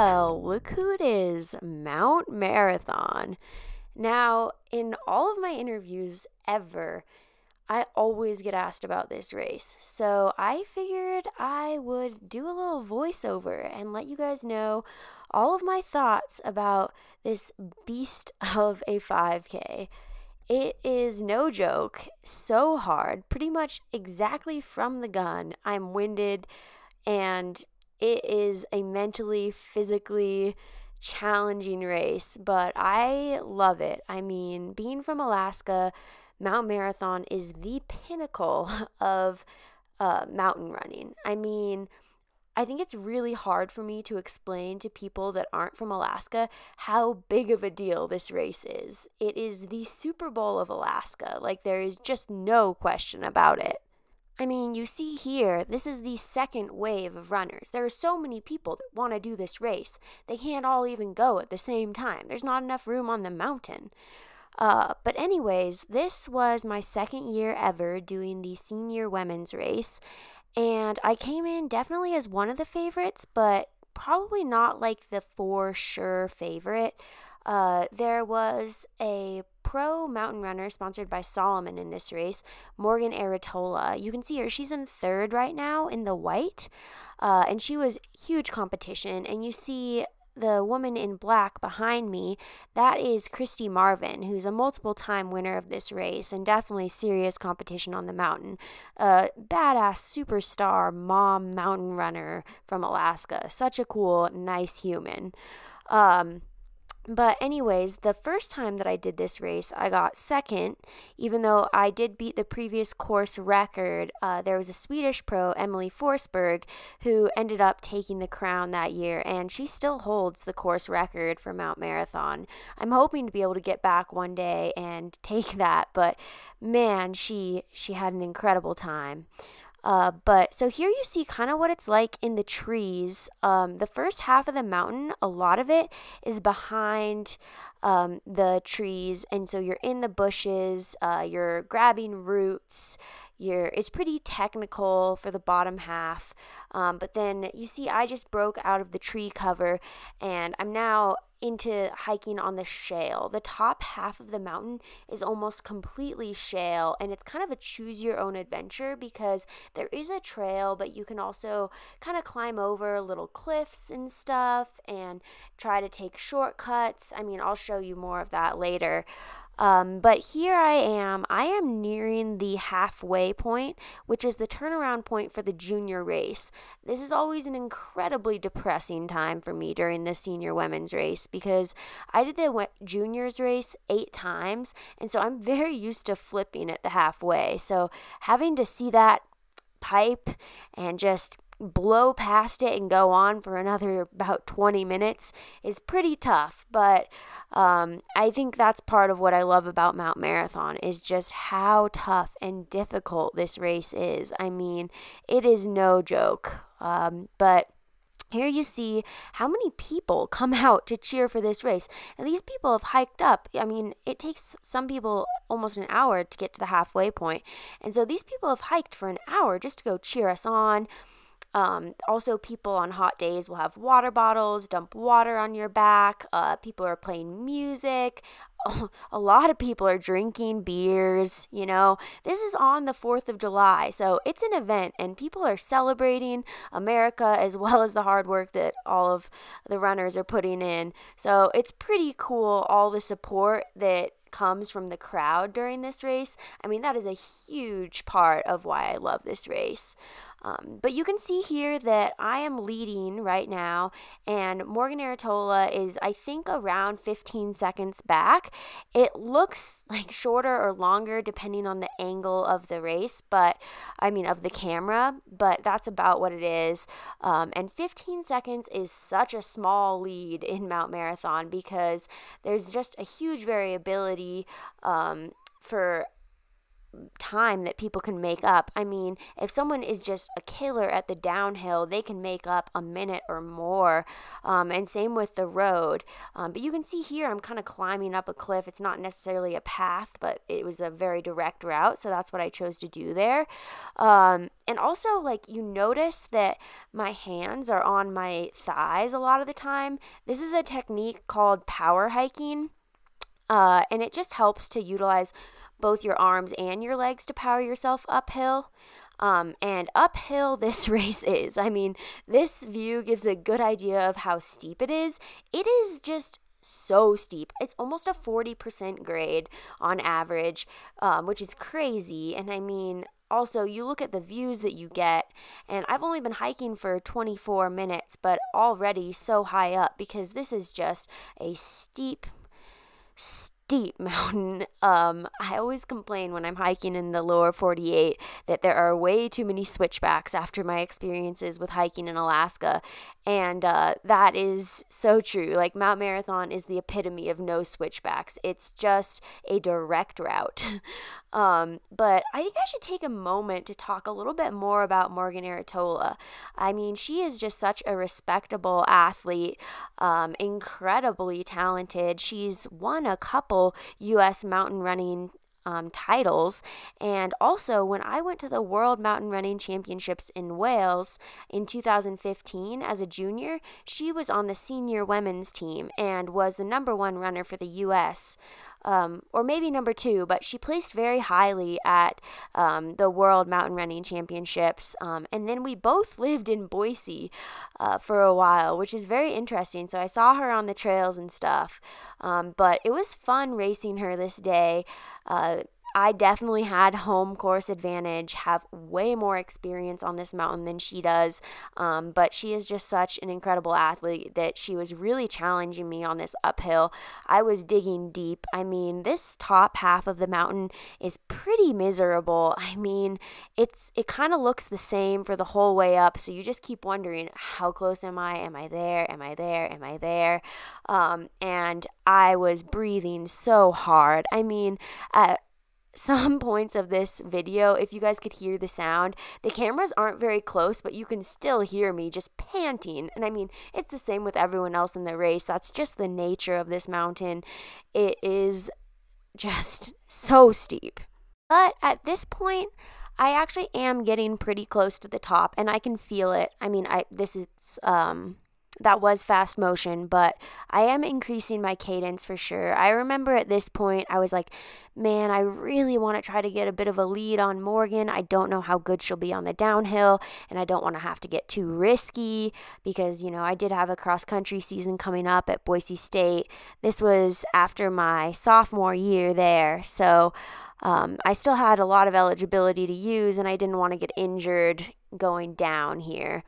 Well, look who it is, Mount Marathon. Now, in all of my interviews ever, I always get asked about this race. So I figured I would do a little voiceover and let you guys know all of my thoughts about this beast of a 5K. It is no joke, so hard, pretty much exactly from the gun. I'm winded, and it is a mentally, physically challenging race, but I love it. I mean, being from Alaska, Mount Marathon is the pinnacle of mountain running. I mean, I think it's really hard for me to explain to people that aren't from Alaska how big of a deal this race is. It is the Super Bowl of Alaska. Like, there is just no question about it. I mean, you see here, this is the second wave of runners. There are so many people that want to do this race. They can't all even go at the same time. There's not enough room on the mountain. But anyways, this was my second year ever doing the senior women's race. And I came in definitely as one of the favorites, but probably not like the for sure favorite. There was a pro mountain runner sponsored by Solomon in this race, Morgan Aratola. You can see her. She's in third right now in the white, and she was huge competition. And you see the woman in black behind me, that is Christy Marvin, who's a multiple time winner of this race and definitely serious competition on the mountain. Badass superstar mom mountain runner from Alaska. Such a cool, nice human. But anyways, the first time that I did this race, I got second, even though I did beat the previous course record. There was a Swedish pro, Emily Forsberg, who ended up taking the crown that year, and she still holds the course record for Mount Marathon. I'm hoping to be able to get back one day and take that, but man, she had an incredible time. But so here you see kind of what it's like in the trees. The first half of the mountain, a lot of it is behind the trees, and so you're in the bushes, you're grabbing roots. It's pretty technical for the bottom half, but then you see I just broke out of the tree cover, and I'm now into hiking on the shale. The top half of the mountain is almost completely shale, and it's kind of a choose your own adventure because there is a trail, but you can also kind of climb over little cliffs and stuff and try to take shortcuts. I mean, I'll show you more of that later. But here I am nearing the halfway point, which is the turnaround point for the junior race. This is always an incredibly depressing time for me during the senior women's race because I did the juniors race 8 times, and so I'm very used to flipping at the halfway. So having to see that pipe and just blow past it and go on for another about 20 minutes is pretty tough, but I think that's part of what I love about Mount Marathon is just how tough and difficult this race is. I mean, it is no joke, but here you see how many people come out to cheer for this race. And these people have hiked up. I mean, it takes some people almost an hour to get to the halfway point. And so these people have hiked for an hour just to go cheer us on. Also, people on hot days will have water bottles, dump water on your back. People are playing music. A lot of people are drinking beers. You know, this is on the 4th of July, so it's an event, and people are celebrating America as well as the hard work that all of the runners are putting in. So it's pretty cool, all the support that comes from the crowd during this race. I mean, that is a huge part of why I love this race. But you can see here that I am leading right now, and Morgan Aratola is, I think, around 15 seconds back. It looks like shorter or longer depending on the angle of the race, of the camera, but that's about what it is. And 15 seconds is such a small lead in Mount Marathon because there's just a huge variability for time that people can make up. I mean, if someone is just a killer at the downhill, they can make up a minute or more, and same with the road. But you can see here I'm kind of climbing up a cliff. It's not necessarily a path, but it was a very direct route, so that's what I chose to do there. And also, like, you notice that my hands are on my thighs a lot of the time. This is a technique called power hiking, and it just helps to utilize both your arms and your legs to power yourself uphill. And uphill this race is. I mean, this view gives a good idea of how steep it is. It is just so steep. It's almost a 40% grade on average, which is crazy. And I mean, also, you look at the views that you get, and I've only been hiking for 24 minutes, but already so high up because this is just a steep mountain. I always complain when I'm hiking in the lower 48 that there are way too many switchbacks after my experiences with hiking in Alaska, and that is so true. Like, Mount Marathon is the epitome of no switchbacks. It's just a direct route. But I think I should take a moment to talk a little bit more about Morgan Aratola. I mean, she is just such a respectable athlete, incredibly talented. She's won a couple U.S. mountain running titles, and also when I went to the World Mountain Running Championships in Wales in 2015 as a junior, she was on the senior women's team and was the #1 runner for the U.S., or maybe #2, but she placed very highly at the World Mountain Running Championships. And then we both lived in Boise for a while, which is very interesting. So I saw her on the trails and stuff. But it was fun racing her this day. I definitely had home course advantage, have way more experience on this mountain than she does, but she is just such an incredible athlete that she was really challenging me on this uphill. I was digging deep. I mean, this top half of the mountain is pretty miserable. I mean, it kind of looks the same for the whole way up, so you just keep wondering, how close am I? Am I there? Am I there? Am I there? And I was breathing so hard. I mean, some points of this video, if you guys could hear the sound, the cameras aren't very close, but you can still hear me just panting. And I mean, it's the same with everyone else in the race. That's just the nature of this mountain. It is just so steep. But at this point, I actually am getting pretty close to the top, and I can feel it. I mean, that was fast motion, but I am increasing my cadence for sure. I remember at this point, I was like, man, I really want to try to get a bit of a lead on Morgan. I don't know how good she'll be on the downhill, and I don't want to have to get too risky because, you know, I did have a cross-country season coming up at Boise State. This was after my sophomore year there, so I still had a lot of eligibility to use, and I didn't want to get injured going down here.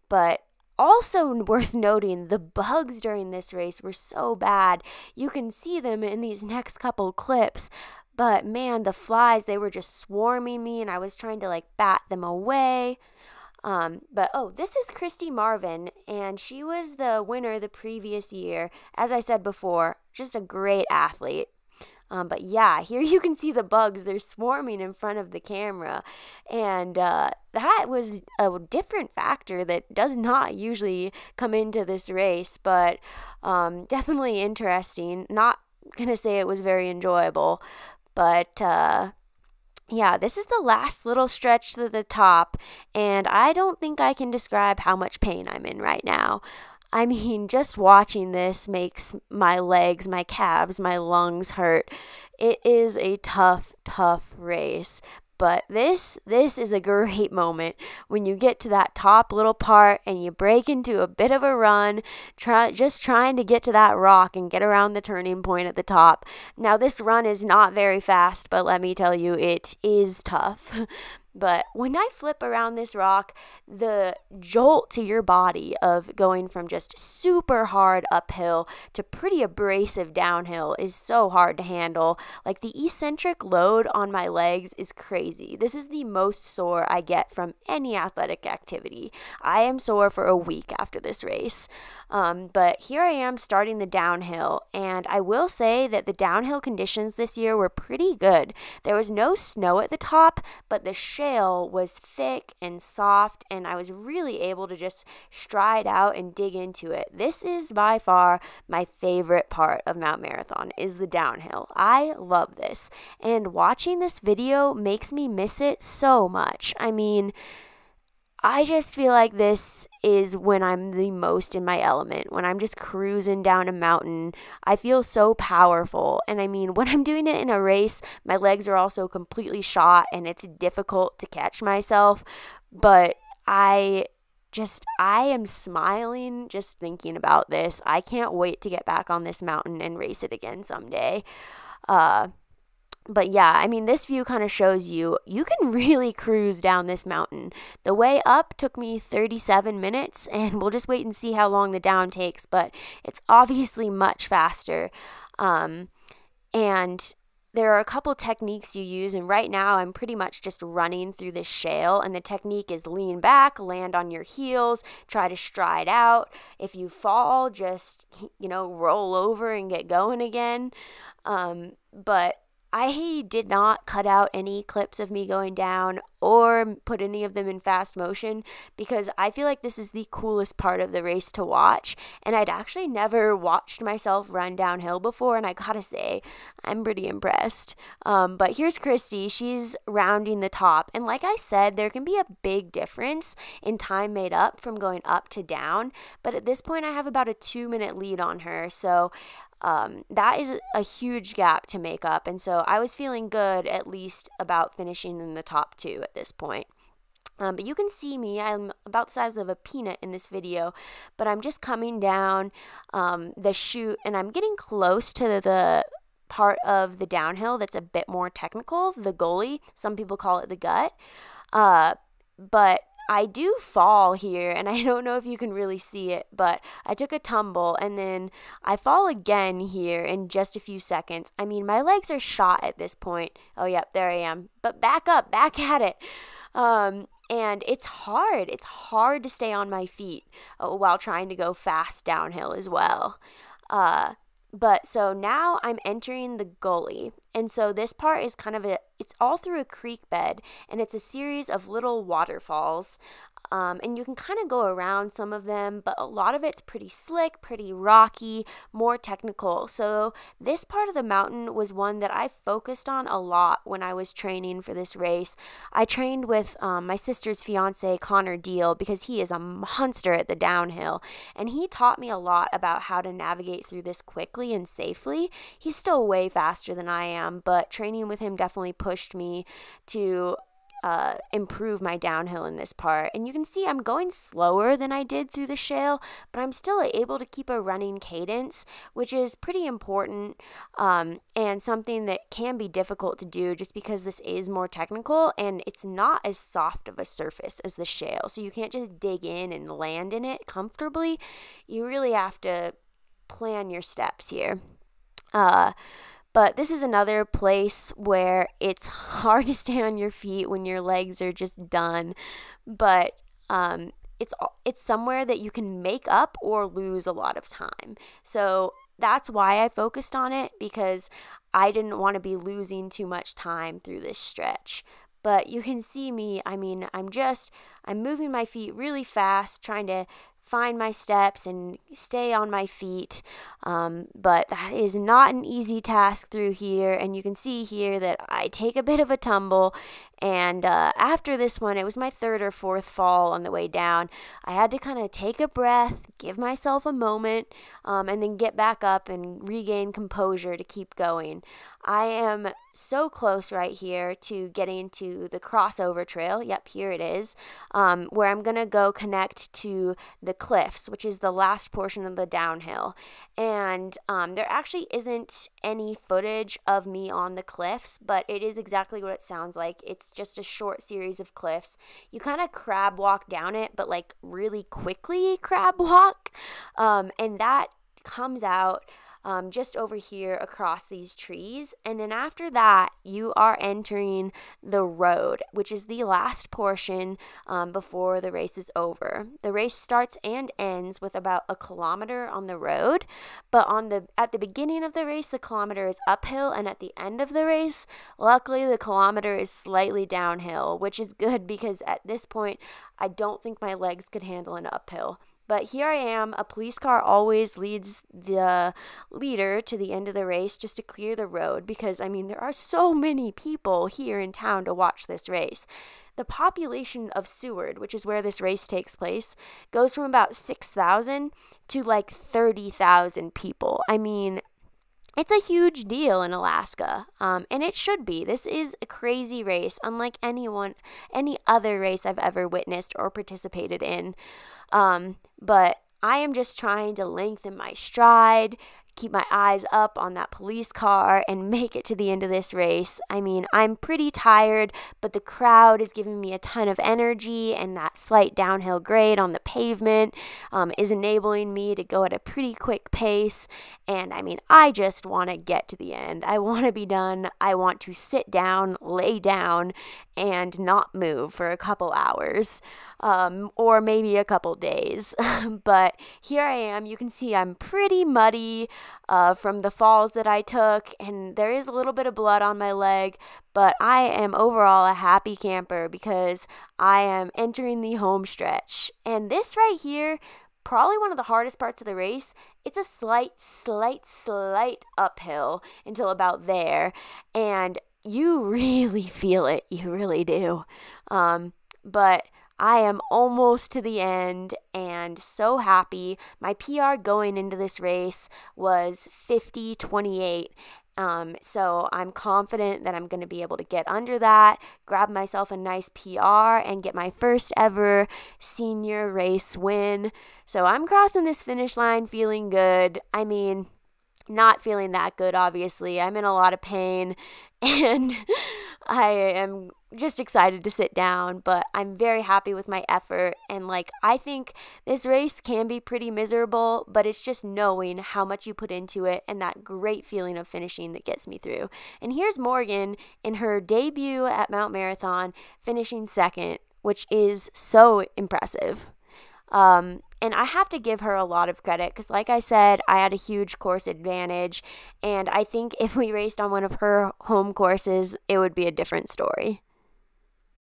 But also worth noting, the bugs during this race were so bad. You can see them in these next couple clips, but man, the flies, they were just swarming me, and I was trying to like bat them away. This is Christy Marvin, and she was the winner the previous year. As I said before, just a great athlete. But yeah, here you can see the bugs. They're swarming in front of the camera. And that was a different factor that does not usually come into this race, but definitely interesting. Not going to say it was very enjoyable, but yeah, this is the last little stretch to the top, and I don't think I can describe how much pain I'm in right now. I mean, just watching this makes my legs, my calves, my lungs hurt. It is a tough race. But this is a great moment when you get to that top little part and you break into a bit of a run, just trying to get to that rock and get around the turning point at the top. Now, this run is not very fast, but let me tell you, it is tough. But when I flip around this rock, the jolt to your body of going from just super hard uphill to pretty abrasive downhill is so hard to handle. Like, the eccentric load on my legs is crazy. This is the most sore I get from any athletic activity. I am sore for a week after this race. But here I am starting the downhill, and I will say that the downhill conditions this year were pretty good. There was no snow at the top, but the shale was thick and soft, and I was really able to just stride out and dig into it. This is by far my favorite part of Mount Marathon, is the downhill. I love this, and watching this video makes me miss it so much. I mean, I just feel like this is when I'm the most in my element, when I'm just cruising down a mountain. I feel so powerful. And I mean, when I'm doing it in a race, my legs are also completely shot and it's difficult to catch myself. But I am smiling just thinking about this. I can't wait to get back on this mountain and race it again someday. But yeah, I mean, this view kind of shows you can really cruise down this mountain. The way up took me 37 minutes, and we'll just wait and see how long the down takes, but it's obviously much faster. And there are a couple techniques you use, and right now I'm pretty much just running through this shale, and the technique is lean back, land on your heels, try to stride out. If you fall, just, roll over and get going again. But I did not cut out any clips of me going down or put any of them in fast motion because I feel like this is the coolest part of the race to watch. And I'd actually never watched myself run downhill before, and I gotta say, I'm pretty impressed. But here's Christy. She's rounding the top. And like I said, there can be a big difference in time made up from going up to down. But at this point, I have about a 2-minute lead on her. So that is a huge gap to make up, and so I was feeling good at least about finishing in the top 2 at this point. But you can see me, I'm about the size of a peanut in this video, but I'm just coming down the chute, and I'm getting close to the part of the downhill that's a bit more technical, the gully. Some people call it the gut. But I do fall here, and I don't know if you can really see it, but I took a tumble, and then I fall again here in just a few seconds. I mean, my legs are shot at this point. Oh, yep, there I am. But back up, back at it. And it's hard. It's hard to stay on my feet while trying to go fast downhill as well. But so now I'm entering the gully. And so this part is it's all through a creek bed, and it's a series of little waterfalls. And you can kind of go around some of them, but a lot of it's pretty slick, pretty rocky, more technical. So this part of the mountain was one that I focused on a lot when I was training for this race. I trained with my sister's fiance, Connor Deal, because he is a monster at the downhill. And he taught me a lot about how to navigate through this quickly and safely. He's still way faster than I am, but training with him definitely pushed me to improve my downhill in this part. And you can see I'm going slower than I did through the shale, but I'm still able to keep a running cadence, which is pretty important and something that can be difficult to do just because this is more technical and it's not as soft of a surface as the shale. So you can't just dig in and land in it comfortably. You really have to plan your steps here. But this is another place where it's hard to stay on your feet when your legs are just done. But it's somewhere that you can make up or lose a lot of time. So that's why I focused on it, because I didn't want to be losing too much time through this stretch. But you can see me, I mean, I'm moving my feet really fast, trying to find my steps and stay on my feet, but that is not an easy task through here. And you can see here that I take a bit of a tumble, and after this one, it was my 3rd or 4th fall on the way down. I had to kind of take a breath, give myself a moment, and then get back up and regain composure to keep going. I am so close right here to getting to the crossover trail. Yep, here it is, where I'm going to go connect to the cliffs, which is the last portion of the downhill. And there actually isn't any footage of me on the cliffs, but it is exactly what it sounds like. It's it's just a short series of cliffs. You kind of crab walk down it, but like really quickly crab walk. And that comes out just over here across these trees. And then after that, you are entering the road, which is the last portion before the race is over. The race starts and ends with about a kilometer on the road, but at the beginning of the race, the kilometer is uphill, and at the end of the race, luckily the kilometer is slightly downhill, which is good because at this point, I don't think my legs could handle an uphill. But here I am. A police car always leads the leader to the end of the race just to clear the road because, I mean, there are so many people here in town to watch this race. The population of Seward, which is where this race takes place, goes from about 6,000 to like 30,000 people. I mean, it's a huge deal in Alaska, and it should be. This is a crazy race, unlike any other race I've ever witnessed or participated in. But I am just trying to lengthen my stride, keep my eyes up on that police car, and make it to the end of this race. I mean, I'm pretty tired, but the crowd is giving me a ton of energy, and that slight downhill grade on the pavement is enabling me to go at a pretty quick pace. And I mean, I just want to get to the end. I want to be done. I want to sit down, lay down, and not move for a couple hours. Or maybe a couple days. But here I am. You can see I'm pretty muddy from the falls that I took, and there is a little bit of blood on my leg, but I am overall a happy camper because I am entering the home stretch. And this right here, probably one of the hardest parts of the race. It's a slight uphill until about there, and you really feel it. You really do. But I am almost to the end and so happy. My PR going into this race was 50:28. So I'm confident that I'm going to be able to get under that, grab myself a nice PR, and get my first ever senior race win. So I'm crossing this finish line feeling good. I mean, not feeling that good, obviously. I'm in a lot of pain, and I am just excited to sit down, but I'm very happy with my effort. And I think this race can be pretty miserable, but it's just knowing how much you put into it and that great feeling of finishing that gets me through. And here's Morgan in her debut at Mount Marathon, finishing second, which is so impressive. And I have to give her a lot of credit because, like I said, I had a huge course advantage, and I think if we raced on one of her home courses, it would be a different story.